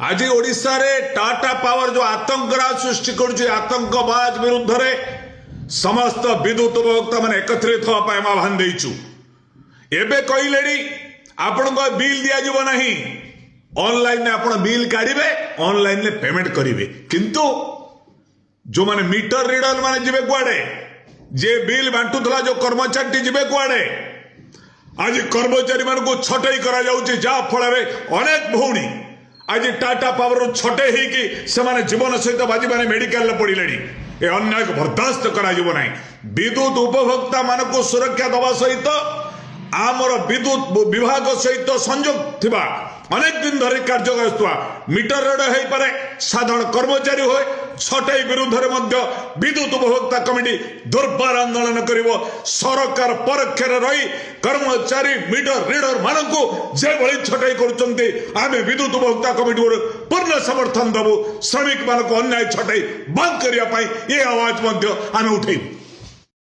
आज ओडिशा रे टाटा पावर जो आतंकराज सृष्टि कर आतंकवाद विरुद्ध रे समस्त विद्युत उपभोक्ता मैंने एकत्रित होगा आह्वान देचु एबे कहले आपण बिल दिज्व ना ऑनलाइन आप बिल काढ़े ऑनलाइन पेमेंट करेंगे किंतु जो माने मीटर रीडर माने जीवे कुआडे जे बिल बांटुला जो कर्मचारी जीवे कुआडे आज कर्मचारी मान को छटई करा जाउची जा फल अनेक भौणी आज टाटा पावर छटे ही से जीवन सहित बाजी मैंने मेडिकल पड़े ए अन्याय को बर्दास्त करा विद्युत उपभोक्ता मान को सुरक्षा दवा सहित आमर विद्युत विभाग सहित संयोग थिबा अनेक दिन धरी कार्य करुवा मीटर रेड हो पारे साधारण कर्मचारी हो छटई विरुद्ध विद्युत उपभोक्ता कमिटी दुर्बार आंदोलन कर सरकार परोक्ष रही कर्मचारी मीटर रीडर मान को छटई कर विद्युत उपभोक्ता कमिटी पूर्ण समर्थन दबु श्रमिक मान को अन्याय छटई बंद करने ये आवाज आम उठेबू।